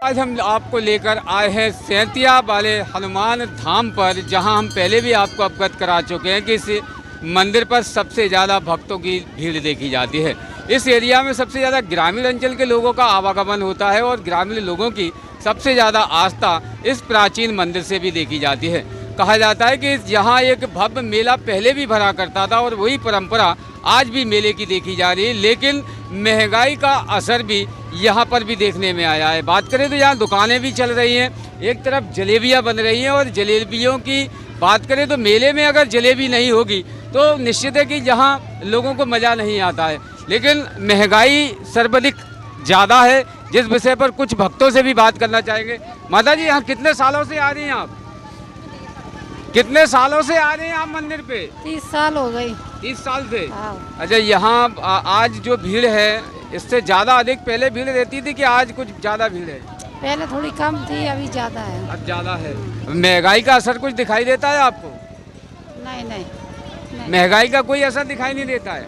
आज हम आपको लेकर आए हैं सैंतिया वाले हनुमान धाम पर, जहां हम पहले भी आपको अवगत करा चुके हैं कि इस मंदिर पर सबसे ज़्यादा भक्तों की भीड़ देखी जाती है। इस एरिया में सबसे ज़्यादा ग्रामीण अंचल के लोगों का आवागमन होता है और ग्रामीण लोगों की सबसे ज़्यादा आस्था इस प्राचीन मंदिर से भी देखी जाती है। कहा जाता है कि यहाँ एक भव्य मेला पहले भी भरा करता था और वही परंपरा आज भी मेले की देखी जा रही है, लेकिन महंगाई का असर भी यहाँ पर भी देखने में आया है। बात करें तो यहाँ दुकानें भी चल रही हैं, एक तरफ जलेबियाँ बन रही हैं और जलेबियों की बात करें तो मेले में अगर जलेबी नहीं होगी तो निश्चित है कि यहाँ लोगों को मज़ा नहीं आता है। लेकिन महंगाई सर्वाधिक ज़्यादा है, जिस विषय पर कुछ भक्तों से भी बात करना चाहेंगे। माता जी, यहाँ कितने सालों से आ रही हैं आप? कितने सालों से आ रहे हैं आप मंदिर पे? 30 साल हो गई। 30 साल से। हाँ। अच्छा, यहाँ आज जो भीड़ है इससे ज़्यादा अधिक पहले भीड़ रहती थी कि आज कुछ ज़्यादा भीड़ है? पहले थोड़ी कम थी, अभी ज़्यादा है। अब ज़्यादा है। महंगाई का असर कुछ दिखाई देता है आपको? नहीं नहीं, नहीं। महंगाई का कोई असर दिखाई नहीं देता है।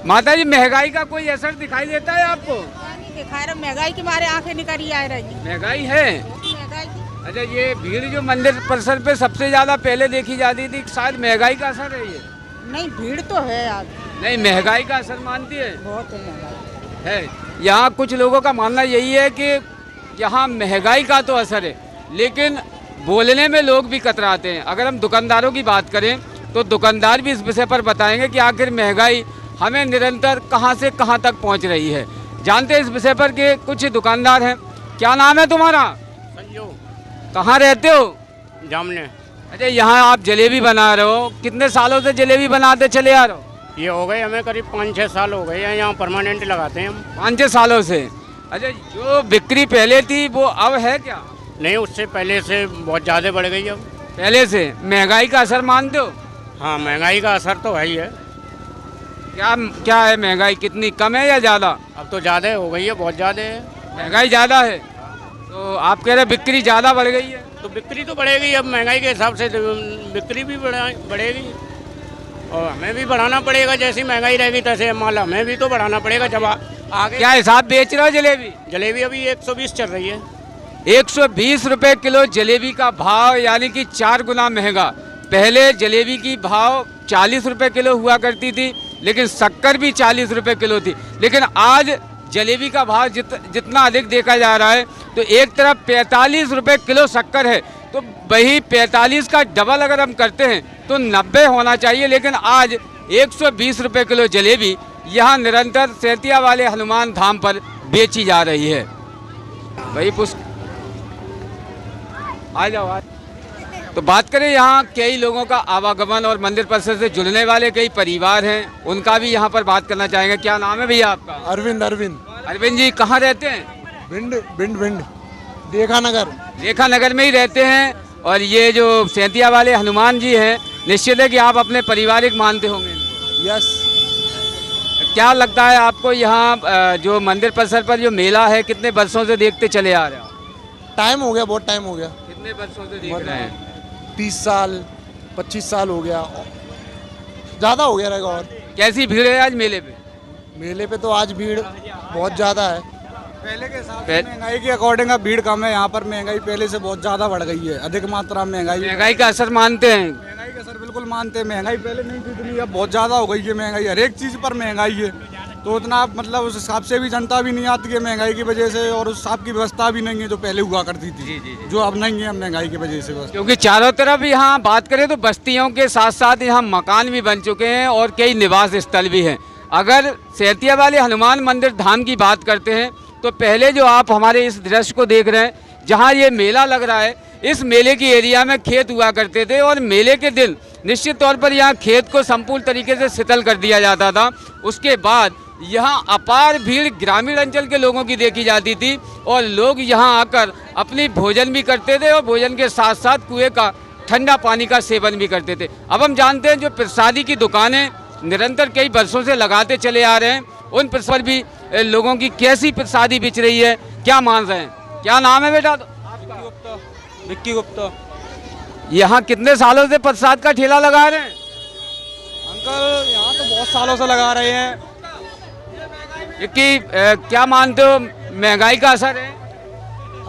माता जी, महंगाई का कोई असर दिखाई देता है आपको? नहीं दिखा रहा, महंगाई के मारे आंखें निकल आ रही। महंगाई है। महंगाई की अच्छा, ये भीड़ जो मंदिर परिसर पे सबसे ज़्यादा पहले देखी जाती थी, शायद महंगाई का असर है ये? नहीं, भीड़ तो है आज। नहीं, महंगाई का असर मानती है? बहुत है महंगाई है। यहाँ कुछ लोगों का मानना यही है कि यहाँ महंगाई का तो असर है, लेकिन बोलने में लोग भी कतराते हैं। अगर हम दुकानदारों की बात करें तो दुकानदार भी इस विषय पर बताएंगे कि आखिर महंगाई हमें निरंतर कहाँ से कहाँ तक पहुँच रही है। जानते हैं इस विषय पर कि कुछ दुकानदार हैं। क्या नाम है तुम्हारा? संजू। कहाँ रहते हो? जामने। अच्छा, यहाँ आप जलेबी बना रहे हो, कितने सालों से जलेबी बनाते चले आ रहे हो? ये हो गए हमें करीब 5-6 साल हो गए हैं, यहाँ परमानेंट लगाते हैं हम। 5-6 सालों से। अच्छा, जो बिक्री पहले थी वो अब है क्या? नहीं, उससे पहले से बहुत ज़्यादा बढ़ गई अब। पहले से। महंगाई का असर मानते हो? हाँ, महंगाई का असर तो है ही है। क्या क्या है महंगाई, कितनी कम है या ज़्यादा? अब तो ज़्यादा हो गई है, बहुत ज़्यादा है। महंगाई ज़्यादा है तो आप कह रहे बिक्री ज़्यादा बढ़ गई है? तो बिक्री तो बढ़ेगी, अब महंगाई के हिसाब से बिक्री भी बढ़ेगी और हमें भी बढ़ाना पड़ेगा। जैसी महंगाई रहेगी तैसे माल हमें भी तो बढ़ाना पड़ेगा। जब आगे क्या हिसाब बेच रहे हो जलेबी? जलेबी अभी 120 चल रही है। 120 रुपये किलो जलेबी का भाव, यानी कि 4 गुना महंगा। पहले जलेबी की भाव 40 रुपये किलो हुआ करती थी, लेकिन शक्कर भी 40 रुपये किलो थी। लेकिन आज जलेबी का भाव जितना अधिक देखा जा रहा है, तो एक तरफ 45 रुपये किलो शक्कर है, तो वही 45 का डबल अगर हम करते हैं तो 90 होना चाहिए। लेकिन आज 120 रुपये किलो जलेबी यहाँ निरंतर सैंतिया वाले हनुमान धाम पर बेची जा रही है। वही आ जाओ। तो बात करें यहाँ कई लोगों का आवागमन और मंदिर परिसर से जुड़ने वाले कई परिवार हैं, उनका भी यहाँ पर बात करना चाहेंगे। क्या नाम है भैया आपका? अरविंद। अरविंद जी, कहाँ रहते हैं? भिंड रेखा नगर में ही रहते हैं। और ये जो सैंतिया वाले हनुमान जी हैं, निश्चित है कि आप अपने पारिवारिक मानते होंगे इनको। यस। क्या लगता है आपको यहाँ जो मंदिर परिसर पर जो मेला है, कितने वर्षों से देखते चले आ रहे हो? टाइम हो गया, बहुत टाइम हो गया। कितने वर्षों से देख रहे हैं? 30 साल 25 साल हो गया, ज़्यादा हो गया रहेगा। और कैसी भीड़ है आज मेले पे? मेले पे तो आज भीड़ बहुत ज़्यादा है। पहले के हिसाब से महंगाई के अकॉर्डिंग अब भीड़ कम है। यहाँ पर महंगाई पहले से बहुत ज़्यादा बढ़ गई है, अधिक मात्रा में महंगाई का असर मानते हैं? महंगाई का असर बिल्कुल मानते हैं। महंगाई पहले नहीं थी इतनी, अब बहुत ज़्यादा हो गई है महंगाई। हर एक चीज़ पर महंगाई है, तो उतना मतलब उस हिसाब से भी जनता भी नहीं आती है महंगाई की वजह से, और उस हिसाब की व्यवस्था भी नहीं है जो पहले हुआ करती थी। जो अब नहीं है महंगाई की वजह से बस। क्योंकि चारों तरफ यहाँ बात करें तो बस्तियों के साथ साथ यहाँ मकान भी बन चुके हैं और कई निवास स्थल भी हैं। अगर सैंतिया वाले हनुमान मंदिर धाम की बात करते हैं तो पहले जो आप हमारे इस दृश्य को देख रहे हैं, जहाँ ये मेला लग रहा है, इस मेले की एरिया में खेत हुआ करते थे और मेले के दिन निश्चित तौर पर यहाँ खेत को संपूर्ण तरीके से शिथिल कर दिया जाता था। उसके बाद यहाँ अपार भीड़ ग्रामीण अंचल के लोगों की देखी जाती थी और लोग यहाँ आकर अपनी भोजन भी करते थे और भोजन के साथ साथ कुएं का ठंडा पानी का सेवन भी करते थे। अब हम जानते हैं जो प्रसादी की दुकानें निरंतर कई वर्षों से लगाते चले आ रहे हैं, उन पर भी लोगों की कैसी प्रसादी बिच रही है, क्या मान रहे हैं? क्या नाम है बेटा? विक्की गुप्ता। यहाँ कितने सालों से प्रसाद का ठेला लगा रहे हैं? अंकल, यहाँ तो बहुत सालों से लगा रहे हैं। कि क्या मानते हो, महंगाई का असर है?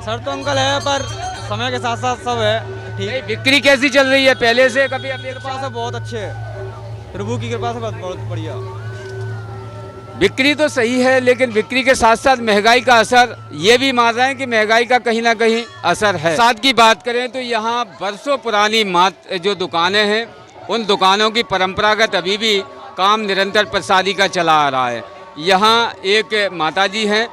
असर तो अंकल है, पर समय के साथ साथ सब है ठीक। नहीं, बिक्री कैसी चल रही है पहले से कभी अभी? कृपा से बहुत अच्छे है, प्रभु की कृपा से बहुत बढ़िया। बिक्री तो सही है, लेकिन बिक्री के साथ साथ महंगाई का असर, ये भी मान रहे हैं कि महंगाई का कहीं ना कहीं असर है। साथ की बात करें तो यहाँ बरसों पुरानी जो दुकानें हैं, उन दुकानों की परंपरागत अभी भी काम निरंतर प्रसादी का चला आ रहा है। यहाँ एक माताजी हैं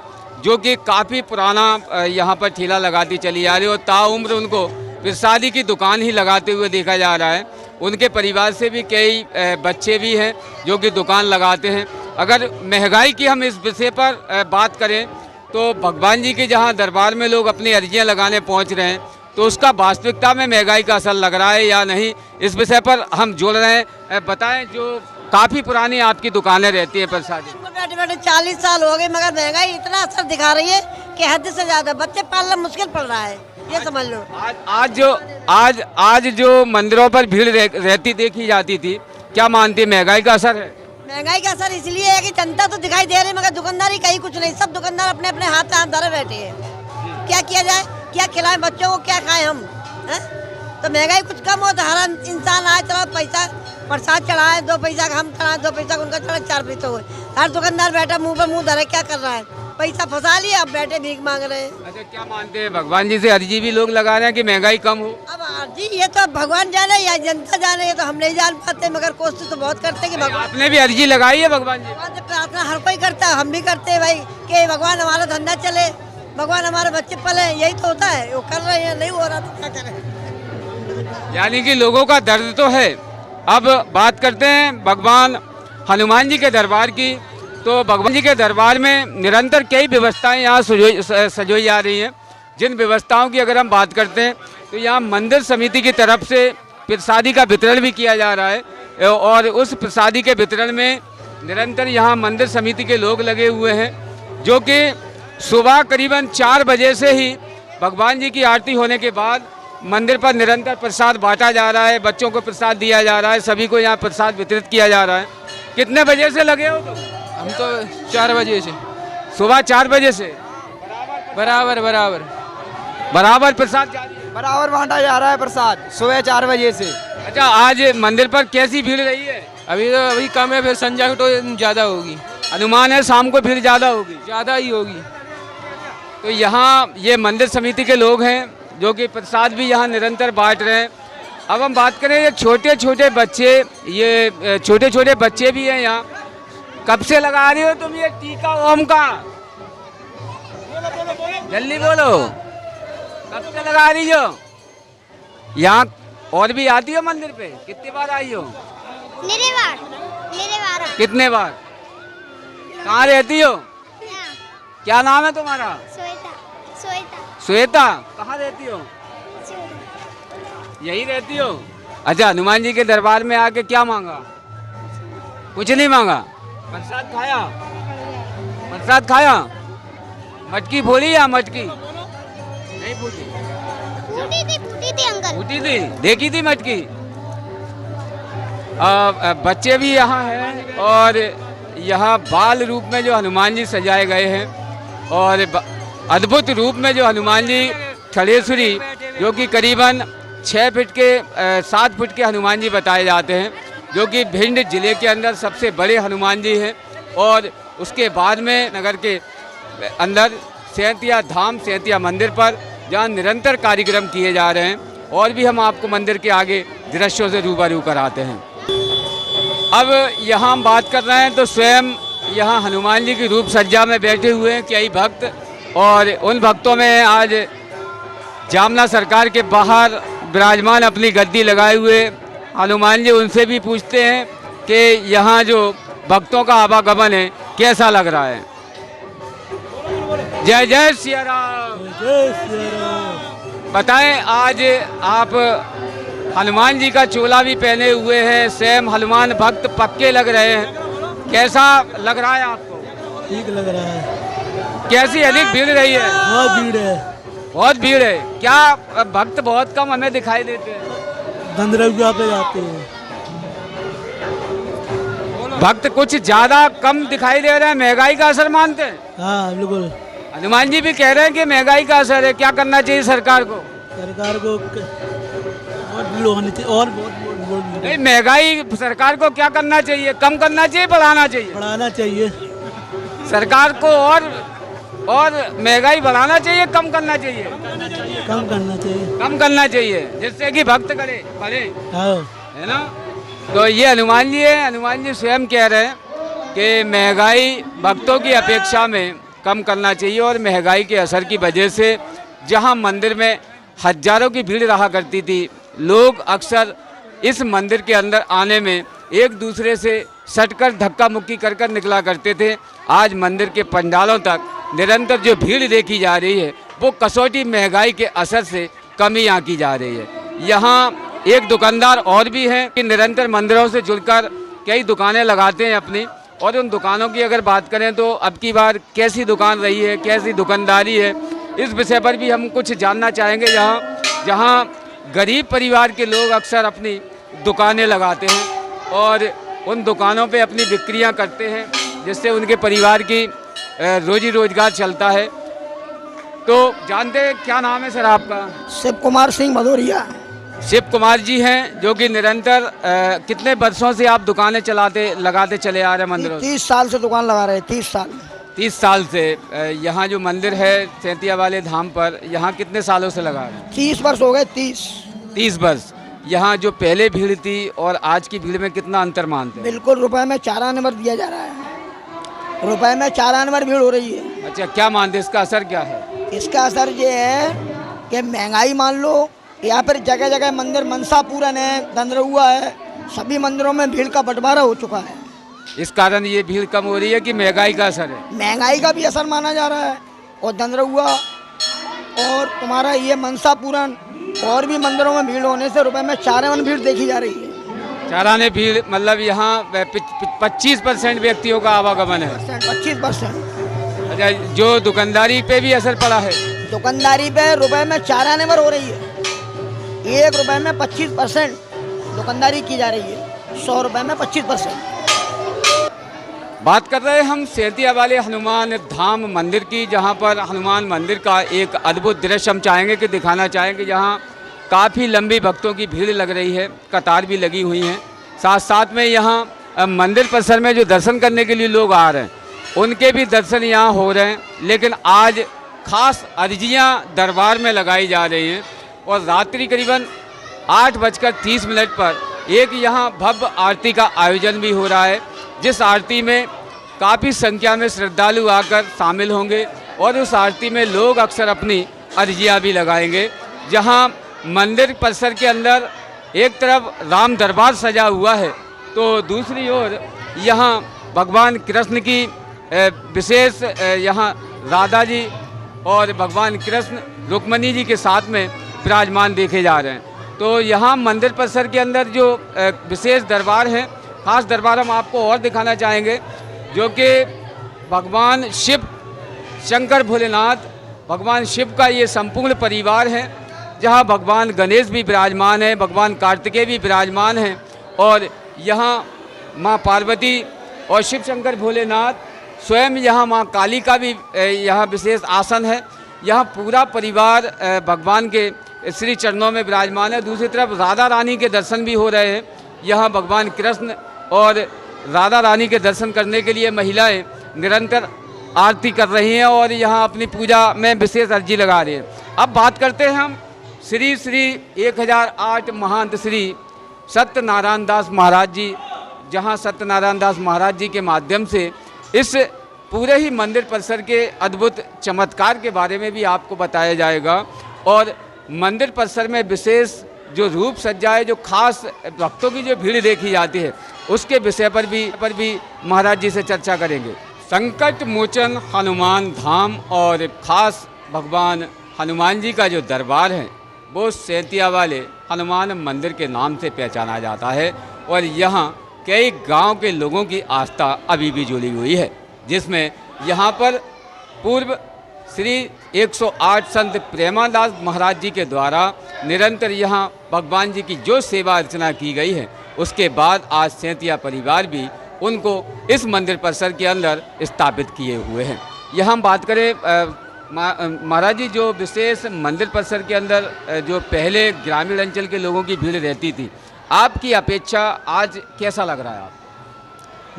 जो कि काफ़ी पुराना यहाँ पर ठेला लगाती चली आ रही है और ताउम्र उनको प्रसादी की दुकान ही लगाते हुए देखा जा रहा है। उनके परिवार से भी कई बच्चे भी हैं जो कि दुकान लगाते हैं। अगर महंगाई की हम इस विषय पर बात करें तो भगवान जी के जहाँ दरबार में लोग अपनी अर्जियाँ लगाने पहुँच रहे हैं, तो उसका वास्तविकता में महंगाई का असर लग रहा है या नहीं, इस विषय पर हम जोड़ रहे हैं। बताएं, जो काफ़ी पुरानी आपकी दुकानें रहती हैं प्रसादी? बैठे बैठे 40 साल हो गए, मगर महंगाई इतना असर दिखा रही है कि हद से ज़्यादा बच्चे पालना मुश्किल पड़ रहा है, ये समझ लो। आज जो मंदिरों पर भीड़ रहती देखी जाती थी, क्या मानती है महंगाई का असर है? महंगाई का असर इसलिए है कि जनता तो दिखाई दे रही है, मगर दुकानदारी कहीं कुछ नहीं। सब दुकानदार अपने अपने हाथ धरे बैठे हैं। क्या किया जाए, क्या खिलाएं बच्चों को, क्या खाएं हम, है? तो महंगाई कुछ कम हो तो हर इंसान आए, चलो पैसा प्रसाद चढ़ाए, 2 पैसा का हम चढ़ाए, 2 पैसा उनका चढ़ाए, 4 पैसे हुए। हर दुकानदार बैठा मुंह पे मुंह धरे, क्या कर रहा है, पैसा फंसा लिया, अब बैठे भीख मांग रहे हैं। अच्छा, क्या मानते हैं, भगवान जी से अर्जी भी लोग लगा रहे हैं कि महंगाई कम हो? अब अर्जी ये तो भगवान जाने या जनता जाने, ये तो हम नहीं जान पाते, मगर कोशिश तो बहुत करते कि भगवान। आपने भी अर्जी लगाई है भगवान जी? भगवान से प्रार्थना हर कोई करता है, हम भी करते हैं भाई कि भगवान हमारा धंधा चले, भगवान हमारे बच्चे पले, यही तो होता है। वो कर रहे हैं, नहीं हो रहा तो क्या करें। यानी कि लोगों का दर्द तो है। अब बात करते हैं भगवान हनुमान जी के दरबार की। तो भगवान जी के दरबार में निरंतर कई व्यवस्थाएं यहाँ सजोई जा रही हैं। जिन व्यवस्थाओं की अगर हम बात करते हैं तो यहाँ मंदिर समिति की तरफ से प्रसादी का वितरण भी किया जा रहा है और उस प्रसादी के वितरण में निरंतर यहाँ मंदिर समिति के लोग लगे हुए हैं, जो कि सुबह करीबन 4 बजे से ही भगवान जी की आरती होने के बाद मंदिर पर निरंतर प्रसाद बांटा जा रहा है, बच्चों को प्रसाद दिया जा रहा है, सभी को यहाँ प्रसाद वितरित किया जा रहा है। कितने बजे से लगे हो तुम? हम तो 4 बजे से, सुबह 4 बजे से बराबर प्रसाद जारी है? बराबर बांटा जा रहा है प्रसाद, सुबह 4 बजे से। अच्छा, आज मंदिर पर कैसी भीड़ रही है? अभी कम है, फिर संध्या को तो ज़्यादा होगी। अनुमान है शाम को भीड़ ज़्यादा होगी? ज़्यादा ही होगी। तो यहाँ ये मंदिर समिति के लोग हैं जो कि प्रसाद भी यहाँ निरंतर बांट रहे हैं। अब हम बात करें ये छोटे छोटे बच्चे भी हैं यहाँ। कब से लगा रही हो तुम ये टीका ओम का? जल्दी बोलो, कब से लगा रही हो? यहाँ और भी आती हो मंदिर पे? कितनी बार आई हो? मेरे बार। कितने बार? कहाँ रहती हो? क्या नाम है तुम्हारा? श्वेता। कहाँ रहती हो? यही रहती हो? अच्छा, हनुमान जी के दरबार में आके क्या मांगा? कुछ नहीं मांगा। प्रसाद खाया? मटकी फोड़ी या मटकी नहीं फूटी? फूटी थी अंकल। फूटी थी, देखी थी मटकी। बच्चे भी यहाँ हैं और यहाँ बाल रूप में जो हनुमान जी सजाए गए हैं और अद्भुत रूप में जो हनुमान जी खड़ेश्वरी, जो कि करीबन 6 फीट के 7 फीट के हनुमान जी बताए जाते हैं, जो कि भिंड जिले के अंदर सबसे बड़े हनुमान जी हैं। और उसके बाद में नगर के अंदर सैंतिया धाम, सैंतिया मंदिर पर जहाँ निरंतर कार्यक्रम किए जा रहे हैं, और भी हम आपको मंदिर के आगे दृश्यों से रूबरू कराते हैं। अब यहाँ हम बात कर रहे हैं तो स्वयं यहाँ हनुमान जी की रूप सज्जा में बैठे हुए हैं कई भक्त, और उन भक्तों में आज जामना सरकार के बाहर विराजमान अपनी गद्दी लगाए हुए हनुमान जी, उनसे भी पूछते हैं कि यहाँ जो भक्तों का आवागमन है कैसा लग रहा है। जय जय सिया राम। बताएं, आज आप हनुमान जी का चोला भी पहने हुए हैं, स्वयं हनुमान भक्त पक्के लग रहे हैं, कैसा लग रहा है आपको? ठीक लग रहा है। कैसी अधिक भीड़ रही है? बहुत भीड़ है। बहुत भीड़ है। क्या भक्त बहुत कम हमें दिखाई देते हैं? धनरगुआ पे जाते हैं। भक्त कुछ ज्यादा कम दिखाई दे रहे हैं, महंगाई का असर मानते हैं? हाँ बिल्कुल। हनुमान जी भी कह रहे हैं कि महंगाई का असर है, क्या करना चाहिए सरकार को? सरकार को और भीड़ होनी चाहिए और बहुत भीड़ नहीं, महंगाई सरकार को क्या करना चाहिए? कम करना चाहिए, बढ़ाना चाहिए? बढ़ाना चाहिए। सरकार को और महंगाई बढ़ाना चाहिए, कम करना चाहिए? कम करना चाहिए। कम करना चाहिए, जिससे कि भक्त करे बढ़े, हाँ। है ना? तो ये हनुमान जी है, हनुमान जी स्वयं कह रहे हैं कि महंगाई भक्तों की अपेक्षा में कम करना चाहिए और महंगाई के असर की वजह से जहां मंदिर में हजारों की भीड़ रहा करती थी, लोग अक्सर इस मंदिर के अंदर आने में एक दूसरे से सटकर धक्का मुक्की कर कर निकला करते थे। आज मंदिर के पंडालों तक निरंतर जो भीड़ देखी जा रही है वो कसौटी महंगाई के असर से कमी आंकी जा रही है। यहाँ एक दुकानदार और भी हैं कि निरंतर मंदिरों से जुड़कर कई दुकानें लगाते हैं अपनी, और उन दुकानों की अगर बात करें तो अब की बार कैसी दुकान रही है, कैसी दुकानदारी है, इस विषय पर भी हम कुछ जानना चाहेंगे। जहाँ गरीब परिवार के लोग अक्सर अपनी दुकानें लगाते हैं और उन दुकानों पे अपनी बिक्रियां करते हैं, जिससे उनके परिवार की रोजी रोजगार चलता है। तो जानते हैं, क्या नाम है सर आपका? शिव कुमार सिंह भदौरिया। शिव कुमार जी हैं, जो कि निरंतर कितने वर्षों से आप दुकानें लगाते चले आ रहे हैं मंदिरों? 30 साल से दुकान लगा रहे हैं। 30 साल। 30 साल से यहाँ जो मंदिर है सैंतिया वाले धाम पर, यहाँ कितने सालों से लगा रहे हैं? 30 वर्ष हो गए। 30 वर्ष। यहाँ जो पहले भीड़ थी और आज की भीड़ में कितना अंतर मानते हैं? बिल्कुल रुपए में 4 आने भर दिया जा रहा है। रुपए में 4 आने भर भीड़ हो रही है। अच्छा, क्या मानते हैं, इसका असर क्या है? इसका असर ये है कि महंगाई मान लो, या फिर जगह जगह मंदिर मनसा पूरन है, धंधरुआ है, सभी मंदिरों में भीड़ का बंटवारा हो चुका है। इस कारण ये भीड़ कम हो रही है कि महंगाई का असर है? महंगाई का भी असर माना जा रहा है। और धंधरुआ और तुम्हारा ये मनसा पूरन और भी मंदिरों में भीड़ होने से रुपए में 4 आने भीड़ देखी जा रही है। 4 आने भीड़ मतलब यहाँ 25% व्यक्तियों का आवागमन है। 25%। अच्छा, जो दुकानदारी पे भी असर पड़ा है? दुकानदारी पे रुपए में 4 आने भर हो रही है। 1 रुपए में 25% दुकानदारी की जा रही है। 100 रुपए में 25%। बात कर रहे हैं हम सैंतिया वाले हनुमान धाम मंदिर की, जहां पर हनुमान मंदिर का एक अद्भुत दृश्य हम चाहेंगे कि दिखाना चाहेंगे। जहां काफ़ी लंबी भक्तों की भीड़ लग रही है, कतार भी लगी हुई हैं। साथ साथ में यहाँ मंदिर परिसर में जो दर्शन करने के लिए लोग आ रहे हैं, उनके भी दर्शन यहाँ हो रहे हैं। लेकिन आज खास अर्जियाँ दरबार में लगाई जा रही हैं और रात्रि करीबन 8:30 पर एक यहाँ भव्य आरती का आयोजन भी हो रहा है, जिस आरती में काफ़ी संख्या में श्रद्धालु आकर शामिल होंगे और उस आरती में लोग अक्सर अपनी अर्जियाँ भी लगाएंगे। जहाँ मंदिर परिसर के अंदर एक तरफ राम दरबार सजा हुआ है, तो दूसरी ओर यहाँ भगवान कृष्ण की विशेष यहाँ राधा जी और भगवान कृष्ण रुक्मणी जी के साथ में विराजमान देखे जा रहे हैं। तो यहाँ मंदिर परिसर के अंदर जो विशेष दरबार हैं, खास दरबार हम आपको और दिखाना चाहेंगे, जो कि भगवान शिव शंकर भोलेनाथ, भगवान शिव का ये संपूर्ण परिवार है। जहाँ भगवान गणेश भी विराजमान है, भगवान कार्तिकेय भी विराजमान हैं और यहाँ माँ पार्वती और शिव शंकर भोलेनाथ स्वयं, यहाँ माँ काली का भी यहाँ विशेष आसन है। यहाँ पूरा परिवार भगवान के श्री चरणों में विराजमान है। दूसरी तरफ राधा रानी के दर्शन भी हो रहे हैं। यहाँ भगवान कृष्ण और राधा रानी के दर्शन करने के लिए महिलाएं निरंतर आरती कर रही हैं और यहाँ अपनी पूजा में विशेष अर्जी लगा रही हैं। अब बात करते हैं हम श्री 1008 महंत श्री सत्यनारायण दास महाराज जी, जहाँ सत्यनारायण दास महाराज जी के माध्यम से इस पूरे ही मंदिर परिसर के अद्भुत चमत्कार के बारे में भी आपको बताया जाएगा और मंदिर परिसर में विशेष जो रूप सज्जा है, जो खास भक्तों की जो भीड़ देखी जाती है, उसके विषय पर भी महाराज जी से चर्चा करेंगे। संकट मोचन हनुमान धाम और खास भगवान हनुमान जी का जो दरबार है वो सैंतिया वाले हनुमान मंदिर के नाम से पहचाना जाता है और यहाँ कई गांव के लोगों की आस्था अभी भी जुड़ी हुई है, जिसमें यहाँ पर पूर्व श्री 108 संत प्रेमादास महाराज जी के द्वारा निरंतर यहाँ भगवान जी की जो सेवा अर्चना की गई है, उसके बाद आज सैंतिया परिवार भी उनको इस मंदिर परिसर के अंदर स्थापित किए हुए हैं। यहाँ हम बात करें महाराज जी, जो विशेष मंदिर परिसर के अंदर जो पहले ग्रामीण अंचल के लोगों की भीड़ रहती थी, आपकी अपेक्षा आज कैसा लग रहा है आप?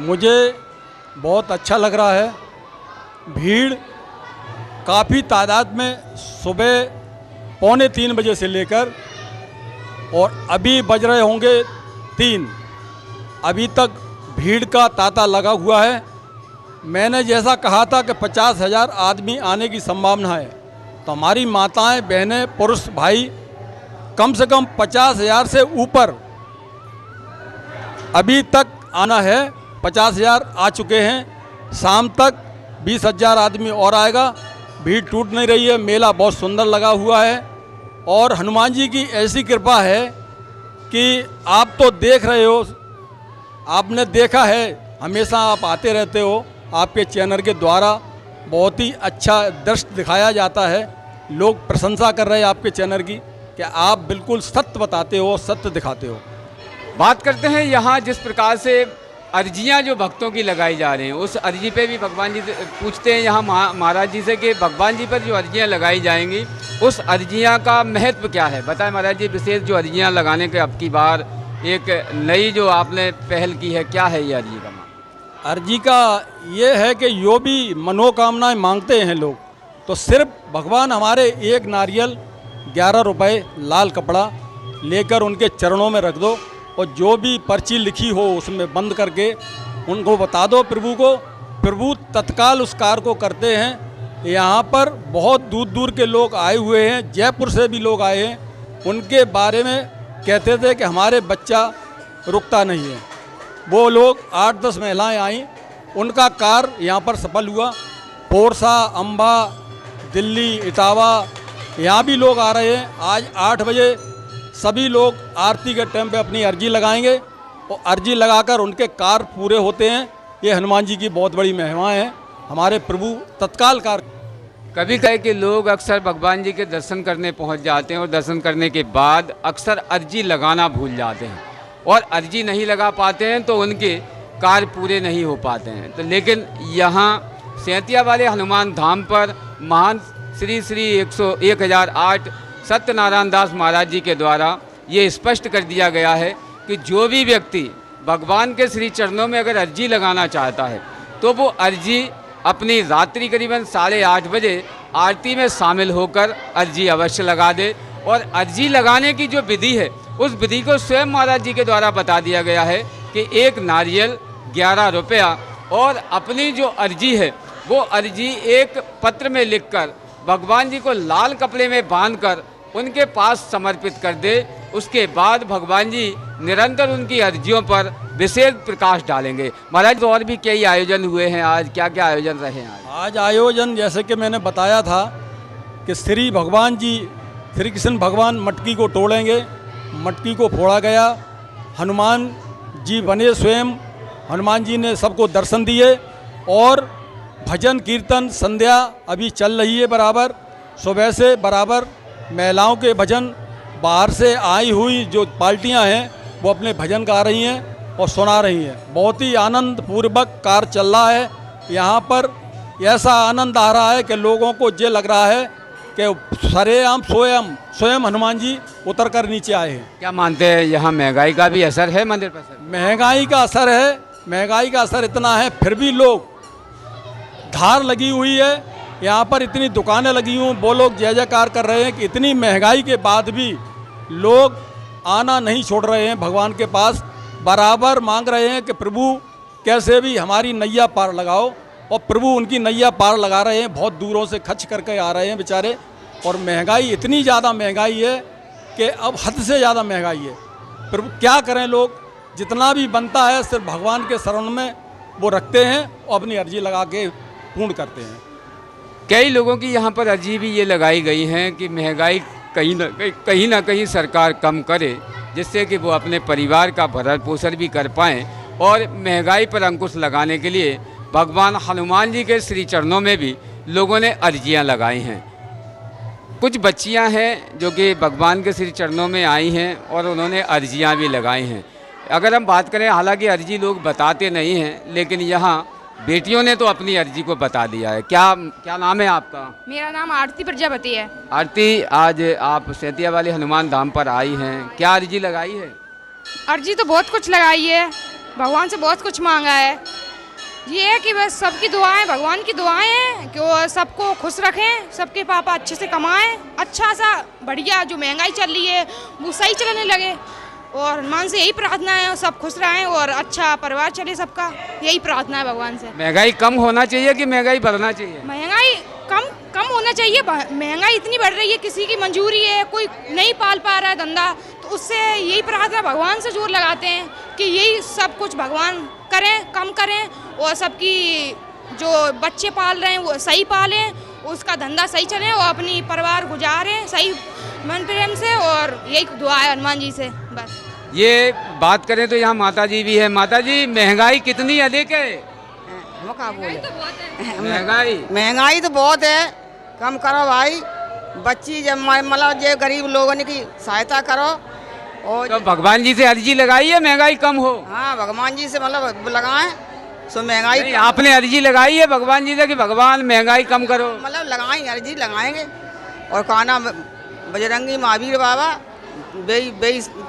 मुझे बहुत अच्छा लग रहा है। भीड़ काफ़ी तादाद में सुबह 2:45 बजे से लेकर और अभी बज रहे होंगे 3, अभी तक भीड़ का तांता लगा हुआ है। मैंने जैसा कहा था कि 50,000 आदमी आने की संभावना है, तो हमारी माताएं, बहनें, पुरुष भाई कम से कम 50,000 से ऊपर अभी तक आना है। 50,000 आ चुके हैं। शाम तक 20,000 आदमी और आएगा। भीड़ टूट नहीं रही है। मेला बहुत सुंदर लगा हुआ है और हनुमान जी की ऐसी कृपा है कि आप तो देख रहे हो, आपने देखा है, हमेशा आप आते रहते हो। आपके चैनल के द्वारा बहुत ही अच्छा दृश्य दिखाया जाता है। लोग प्रशंसा कर रहे हैं आपके चैनल की कि आप बिल्कुल सत्य बताते हो, सत्य दिखाते हो। बात करते हैं यहाँ जिस प्रकार से अर्जियाँ जो भक्तों की लगाई जा रही हैं, उस अर्जी पे भी भगवान जी से पूछते हैं यहाँ महाराज जी से कि भगवान जी पर जो अर्जियाँ लगाई जाएंगी, उस अर्जियाँ का महत्व क्या है? बताएं महाराज जी, विशेष जो अर्जियाँ लगाने के अब की बार एक नई जो आपने पहल की है, क्या है ये अर्जी का? अर्जी का ये है कि जो भी मनोकामनाएं मांगते हैं लोग, तो सिर्फ भगवान हमारे एक नारियल 11 रुपए लाल कपड़ा लेकर उनके चरणों में रख दो और जो भी पर्ची लिखी हो उसमें बंद करके उनको बता दो प्रभु को। प्रभु तत्काल उस कार्य को करते हैं। यहाँ पर बहुत दूर दूर के लोग आए हुए हैं, जयपुर से भी लोग आए हैं। उनके बारे में कहते थे कि हमारे बच्चा रुकता नहीं है। वो लोग 8-10 महिलाएं आईं, उनका कार्य यहाँ पर सफल हुआ। पोरसा, अम्बा, दिल्ली, इटावा, यहाँ भी लोग आ रहे हैं। आज 8 बजे सभी लोग आरती के टाइम पे अपनी अर्जी लगाएंगे और अर्जी लगाकर उनके कार्य पूरे होते हैं। ये हनुमान जी की बहुत बड़ी महिमा है। हमारे प्रभु तत्काल कार्य। कभी कहे कि लोग अक्सर भगवान जी के दर्शन करने पहुंच जाते हैं और दर्शन करने के बाद अक्सर अर्जी लगाना भूल जाते हैं और अर्जी नहीं लगा पाते हैं तो उनके कार्य पूरे नहीं हो पाते हैं। तो लेकिन यहाँ सैंतिया वाले हनुमान धाम पर महान श्री 1008 सत्यनारायण दास महाराज जी के द्वारा ये स्पष्ट कर दिया गया है कि जो भी व्यक्ति भगवान के श्री चरणों में अगर अर्जी लगाना चाहता है तो वो अर्जी अपनी रात्रि करीबन 8:30 बजे आरती में शामिल होकर अर्जी अवश्य लगा दे। और अर्जी लगाने की जो विधि है उस विधि को स्वयं महाराज जी के द्वारा बता दिया गया है कि एक नारियल 11 रुपया और अपनी जो अर्जी है वो अर्जी एक पत्र में लिखकर भगवान जी को लाल कपड़े में बांधकर उनके पास समर्पित कर दे। उसके बाद भगवान जी निरंतर उनकी अर्जियों पर विशेष प्रकाश डालेंगे। महाराज, तो और भी कई आयोजन हुए हैं, आज क्या क्या आयोजन रहे हैं? आज आयोजन जैसे कि मैंने बताया था कि श्री भगवान जी, श्री कृष्ण भगवान मटकी को तोड़ेंगे। मटकी को फोड़ा गया, हनुमान जी बने स्वयं, हनुमान जी ने सबको दर्शन दिए और भजन कीर्तन संध्या अभी चल रही है बराबर। सुबह से बराबर महिलाओं के भजन, बाहर से आई हुई जो पार्टियां हैं वो अपने भजन गा रही हैं और सुना रही हैं। बहुत ही आनंद पूर्वक कार्य चल रहा है। यहाँ पर ऐसा आनंद आ रहा है कि लोगों को ये लग रहा है कि सरेआम स्वयं हनुमान जी उतर कर नीचे आए हैं। क्या मानते हैं, यहाँ महंगाई का भी असर है मंदिर पर? महंगाई का असर है। महंगाई का असर इतना है, फिर भी लोग, धार लगी हुई है, यहाँ पर इतनी दुकानें लगी हुई, वो लोग जय जयकार कर रहे हैं कि इतनी महंगाई के बाद भी लोग आना नहीं छोड़ रहे हैं भगवान के पास। बराबर मांग रहे हैं कि प्रभु कैसे भी हमारी नैया पार लगाओ, और प्रभु उनकी नैया पार लगा रहे हैं। बहुत दूरों से खर्च करके आ रहे हैं बेचारे। और महंगाई इतनी ज़्यादा महंगाई है कि अब हद से ज़्यादा महंगाई है। प्रभु क्या करें, लोग जितना भी बनता है सिर्फ भगवान के शरण में वो रखते हैं और अपनी अर्जी लगा के पूर्ण करते हैं। कई लोगों की यहाँ पर अर्जी भी ये लगाई गई हैं कि महंगाई कहीं ना कहीं सरकार कम करे, जिससे कि वो अपने परिवार का भरण पोषण भी कर पाएँ। और महंगाई पर अंकुश लगाने के लिए भगवान हनुमान जी के श्री चरणों में भी लोगों ने अर्जियाँ लगाई हैं। कुछ बच्चियाँ हैं जो कि भगवान के श्री चरणों में आई हैं और उन्होंने अर्जियाँ भी लगाई हैं। अगर हम बात करें, हालांकि अर्जी लोग बताते नहीं हैं, लेकिन यहाँ बेटियों ने तो अपनी अर्जी को बता दिया है। क्या क्या नाम है आपका? मेरा नाम आरती प्रजापति है। आरती, आज आप सैंतिया वाले हनुमान धाम पर आई हैं, क्या अर्जी लगाई है? अर्जी तो बहुत कुछ लगाई है, भगवान से बहुत कुछ मांगा है। ये है कि बस सबकी दुआएं, भगवान की दुआएं हैं कि वो सबको खुश रखें, सबके पापा अच्छे से कमाएं, अच्छा सा बढ़िया जो महंगाई चल रही है वो सही चलने लगे, और हनुमान से यही प्रार्थना है सब खुश रहें और अच्छा परिवार चले सबका, यही प्रार्थना है भगवान से। महंगाई कम होना चाहिए कि महंगाई बढ़ना चाहिए? महंगाई कम होना चाहिए। महंगाई इतनी बढ़ रही है, किसी की मंजूरी है, कोई नहीं पाल पा रहा है धंधा, तो उससे यही प्रार्थना भगवान से जोर लगाते हैं कि यही सब कुछ भगवान करें, कम करें, और सबकी जो बच्चे पाल रहे हैं वो सही पालें, उसका धंधा सही चले और अपनी परिवार गुजारें सही मन प्रेम से, और यही दुआ है हनुमान जी से बस। ये बात करें तो यहाँ माता जी भी है। माता जी, महंगाई कितनी अधिक है? महंगाई तो बहुत है, कम करो भाई। बच्ची जब मतलब जो गरीब लोगों की सहायता करो। और तो भगवान जी से अर्जी लगाई है महंगाई कम हो? हाँ, भगवान जी से मतलब लगाएं सो महंगाई। आपने अर्जी लगाई है भगवान जी से कि भगवान महंगाई कम करो? मतलब लगाएंगे, अर्जी लगाएंगे, और कहना बजरंगी महावीर बाबा बे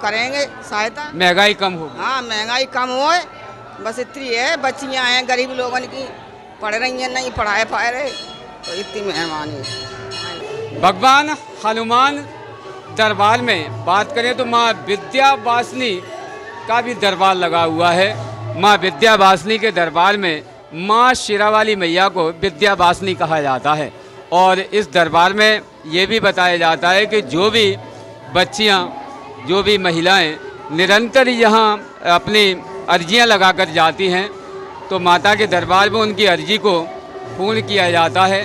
करेंगे सहायता, महंगाई कम हो। हाँ, महंगाई कम होए, बस इतनी है। बच्चियाँ हैं गरीब लोगों की, पढ़ रही हैं, नहीं पढ़ाए पाए रहे, तो इतनी मेहरबानी है। भगवान हनुमान दरबार में बात करें तो माँ विद्यावासिनी का भी दरबार लगा हुआ है। माँ विद्यावासिनी के दरबार में माँ शेरावाली मैया को विद्यावासिनी कहा जाता है, और इस दरबार में ये भी बताया जाता है कि जो भी बच्चियाँ, जो भी महिलाएं निरंतर यहाँ अपनी अर्जियां लगाकर जाती हैं, तो माता के दरबार में उनकी अर्जी को पूर्ण किया जाता है।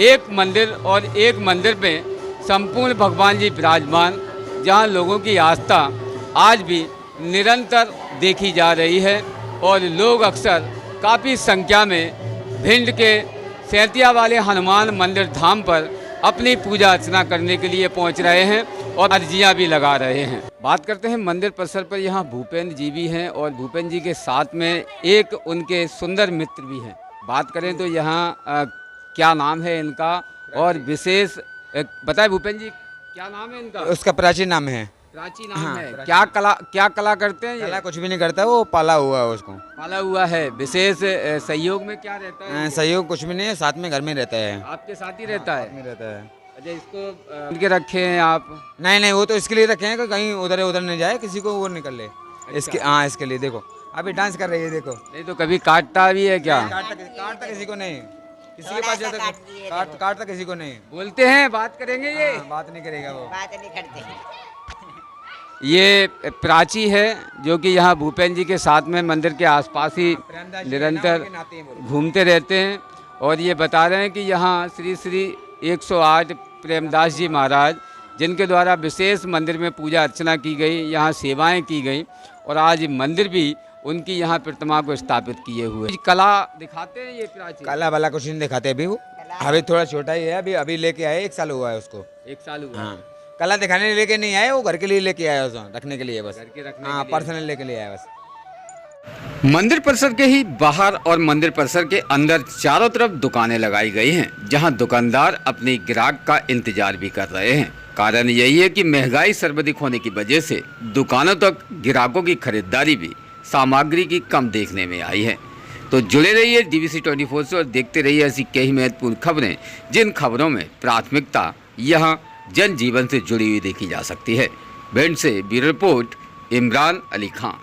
एक मंदिर और एक मंदिर में संपूर्ण भगवान जी विराजमान, जहां लोगों की आस्था आज भी निरंतर देखी जा रही है, और लोग अक्सर काफ़ी संख्या में भिंड के सैंतिया वाले हनुमान मंदिर धाम पर अपनी पूजा अर्चना करने के लिए पहुंच रहे हैं और अर्जियां भी लगा रहे हैं। बात करते हैं मंदिर परिसर पर। यहाँ भूपेंद्र जी भी हैं, और भूपेंद्र जी के साथ में एक उनके सुंदर मित्र भी हैं। बात करें तो यहाँ क्या नाम है इनका, और विशेष बताए भूपेंद्र जी क्या नाम है इनका? उसका प्राचीन नाम है। प्राचीन नाम है। क्या कला करते हैं? कला कुछ भी नहीं करता, वो पाला हुआ है, उसको पाला हुआ है। विशेष सहयोग में क्या रहता है? सहयोग कुछ भी नहीं है, साथ में घर में रहता है। आपके साथ ही रहता है? रहता है। अच्छा, इसको उनके रखे हैं आप? नहीं, वो तो इसके लिए रखे हैं कि कहीं उधर नहीं जाए, किसी को वो निकल ले। इसके हाँ, इसके लिए। देखो अभी डांस कर रही है, देखो। नहीं तो कभी काटता भी है क्या? काटता किसी को नहीं, किसी के पास जाता काटता किसी को नहीं। बोलते हैं बात करेंगे, ये बात नहीं करेगा, वो बात नहीं करते। ये प्राची है जो कि यहाँ भूपेंद्र जी के साथ में मंदिर के आसपास ही निरंतर घूमते रहते हैं, और ये बता रहे हैं कि यहाँ श्री श्री 108 प्रेमदास जी महाराज, जिनके द्वारा विशेष मंदिर में पूजा अर्चना की गई, यहाँ सेवाएं की गई, और आज मंदिर भी उनकी यहाँ प्रतिमा को स्थापित किए हुए। कला दिखाते हैं ये प्राची? कला वाला कुछ नहीं दिखाते अभी, वो अभी थोड़ा छोटा ही है। अभी लेके आए, 1 साल हुआ है उसको। 1 साल हुआ? हाँ, कला दिखाने लेके नहीं आए, वो घर के लिए लेके आया, उसको रखने के लिए बस। घर के रखने? हाँ, पर्सनल लेके लिए आया बस। मंदिर परिसर के ही बाहर और मंदिर परिसर के अंदर चारों तरफ दुकानें लगाई गई हैं, जहां दुकानदार अपने ग्राहक का इंतजार भी कर रहे हैं। कारण यही है कि महंगाई सर्वाधिक होने की वजह से दुकानों तक ग्राहकों की खरीदारी भी सामग्री की कम देखने में आई है। तो जुड़े रहिए DVC 24 से और देखते रहिए ऐसी कई महत्वपूर्ण खबरें, जिन खबरों में प्राथमिकता यहाँ जनजीवन से जुड़ी हुई देखी जा सकती है। भिंड से ब्यूरो रिपोर्ट, इमरान अली खान।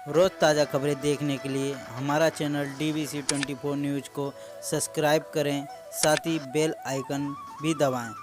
रोज़ ताज़ा खबरें देखने के लिए हमारा चैनल DVC 24 न्यूज़ को सब्सक्राइब करें, साथ ही बेल आइकन भी दबाएं।